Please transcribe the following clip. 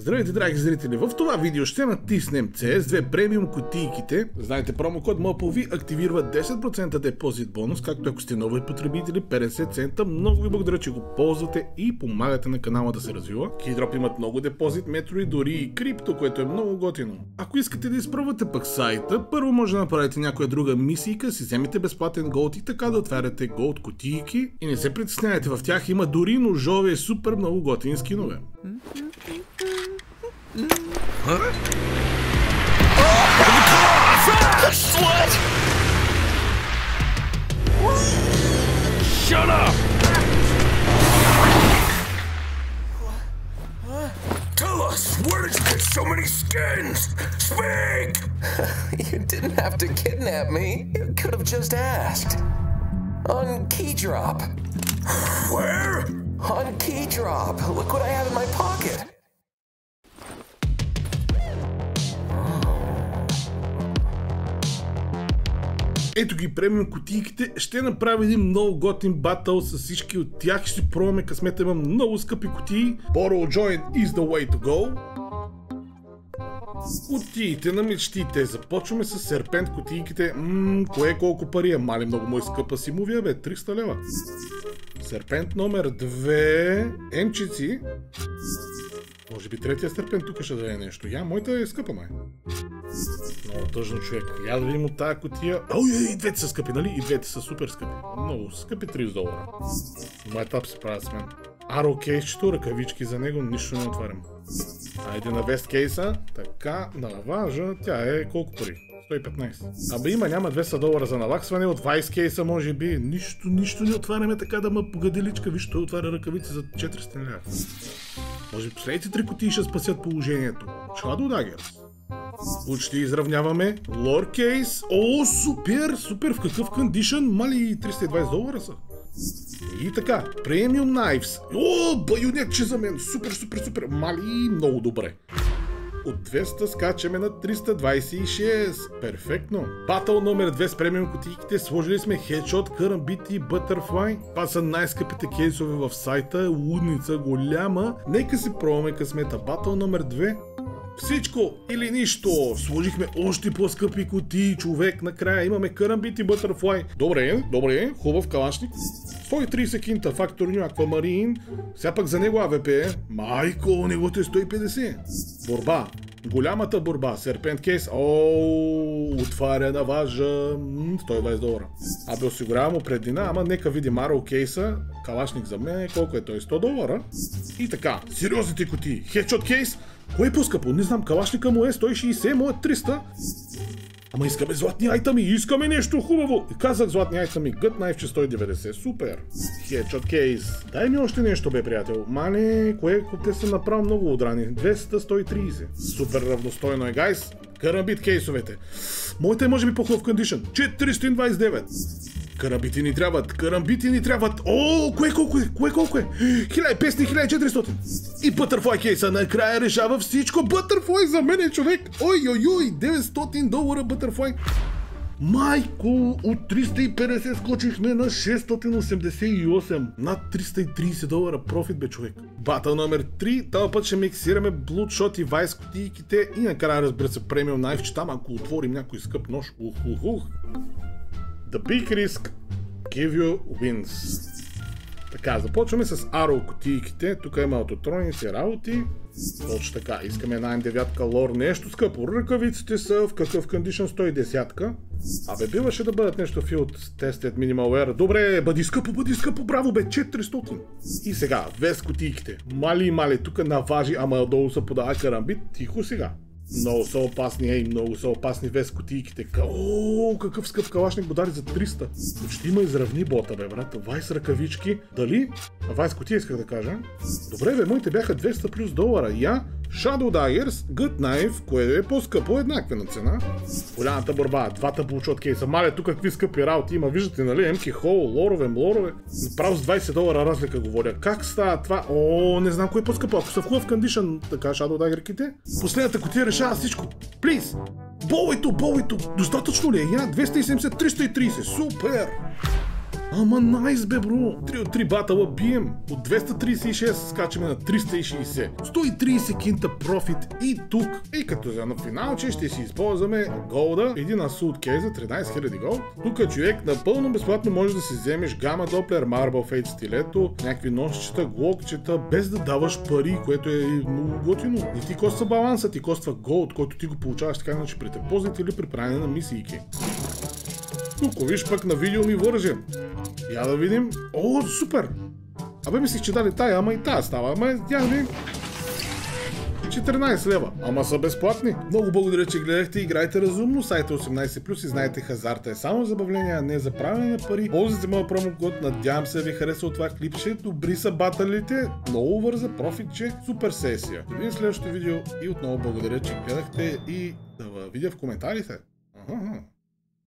Здравейте, драги зрители! В това видео ще натиснем CS2 премиум кутийките. Знаете, промокод MOPL ви активира 10% депозит бонус, както ако сте нови потребители, 50 цента. Много ви благодаря, че го ползвате и помагате на канала да се развива. Keydrop имат много депозит, метро и дори и крипто, което е много готино. Ако искате да изпробвате пък сайта, първо може да направите някоя друга мисийка, си вземете безплатен голд и така да отваряте голд кутийки. И не се притеснявайте, в тях има дори ножове и супер много готини скинове. Huh? What? Shut up! Tell us, where did you get so many skins? Speak! You didn't have to kidnap me. You could have just asked. On Keydrop. Where? On Keydrop. Look what I have in my pocket. Ето ги премиум кутийките, ще направя един много готин батъл с всички от тях, ще си пробваме късмета, имам много скъпи кутии. Borrow Join is the way to go. Кутиите на мечтите, започваме с серпент кутийките, кое колко пари е, мали много му е скъпа Симовия бе, 300 лева. Серпент номер 2, емчици. Може би третия серпент тук ще даде нещо. Моята е скъпа, май. Много тъжно, човек. Я да видим от тая кутия. И двете са скъпи, нали? И двете са супер скъпи. Много скъпи, $30. Моята се справя с мен. Аро кейсчето, ръкавички за него, нищо не отварям. Айде на вест кейса. Така, наважа. Тя е колко пари? 115. Абе има, няма $200 за наваксване от Vice кейса, може би. Нищо не отваряме така да ма погаделичка. Виж, той отваря ръкавици за 400 лева. Може би последните 3 кутии ще спасят положението. Shadow Daggers. Почти изравняваме. Lore кейс. О, супер! В какъв кондишън? Мали $320 са. И така, Premium Knives. О, байонетче за мен. Супер. Мали, много добре. От 200 скачаме на 326. Перфектно. Батъл номер 2 с премиум кутийките. Сложили сме Headshot, Karambit и Butterfly. Това са най-скъпите кейсове в сайта. Лудница голяма. Нека си пробваме късмета. Батъл номер 2. Всичко или нищо. Сложихме още по-скъпи кутии, човек. Накрая имаме Karambit и Butterfly. Добре, хубав калашник. 130 кинта, фактор New Aquamarine. Сега пък за него АВП е. Майко, негото е 150. Борба. Голямата борба. Серпент кейс. Отваря на важа. $120. Абе, осигурявам му предина, ама нека видим Аро кейса. Калашник за мен. Колко е той? $100. И така, сериозните кутии. Headshot кейс. Кое е по-скъпо? Не знам, калашника му е 160, моят 300. Ама искаме златни айтами, искаме нещо хубаво. И казах златни айтами, Gut Knife, че 190, супер. Headshot кейс. Дай ми още нещо, бе, приятел. Мане, те са направо много удрани. 200, 130. Супер равностойно е, гайс. Karambit кейсовете. Моята е може би по-хубав кондишън. 429. Карамбити ни трябват. О, кое колко е? 1500, 1400. И Butterfly кейса накрая решава всичко. Butterfly за мен е, човек. $900 Butterfly. Майко, от 350 скочихме на 688. Над $330 профит, бе, човек. Батъл номер 3. Този път ще миксираме Bloodshot и Vice кутийките. И накрая, разбира се, Premium Knife, че там ако отворим някой скъп нож. The big risk give you wins. Така, започваме с Arrow кутийките. Тук има аутотроници, работи. Точно така, искаме една М9 лор, нещо скъпо. Ръкавиците са в какъв кондишън? 110. Абе, биваше да бъдат нещо Field Tested Minimal Wear. Добре, бъди скъпо, браво бе, 400. И сега, вест кутийките. Мали, тук наважи, ама отдолу се подава Karambit. Тихо сега. Много са опасни вест кутийките. Какъв скъп калашник подари за 300. Почти има изравни бота, бе, брат. Вайс ръкавички. Дали? Вайс кутия исках да кажа. Добре, бе, моите бяха $200+. Shadow Daggers, Gut Knife, кое е по-скъпо, еднаква на цена. Голямата борба, двата Bloodshot кейса. Маля, тук какви скъпи работи има, виждате, нали? MK Hole, лорове. Право с $20 разлика говоря. Как става това? Не знам кое е по-скъпо. Ако са в хубав кондишън, така Shadow Dagger-ките. Последната кутия решава всичко. Плиз! Болито! Достатъчно ли е? 270, 330. Супер! Ама найс бе, бро! 3 от 3 батъла бием. От 236 скачаме на 360. 130 кинта профит и тук. И като за на финалче ще си използваме голда. Един асулт кейс за 13 000 голд. Тук човек напълно безплатно може да си вземеш гама доплер, марбъл фейт стилето, някакви нощчета, глокчета, без да даваш пари, което е много готино. Не ти коства баланса, ти коства голд, който ти го получаваш така иначе при депозит или при правене на мисийки. Тук виж пък на видео ми вържем. Я да видим. О, супер! Абе мислих, че дали тая, ама и тая става. Ама я да видим. 14 лева. Ама са безплатни. Много благодаря, че гледахте. Играйте разумно. Сайта 18+, и знаете, хазарта е само забавление, а не за правене на пари. Ползвайте моя промокод. Надявам се ви хареса от това клипче. Добри са баталите. Много върза профитче. Супер сесия. Ще видим следващото видео и отново благодаря, че гледахте и да видя в коментарите.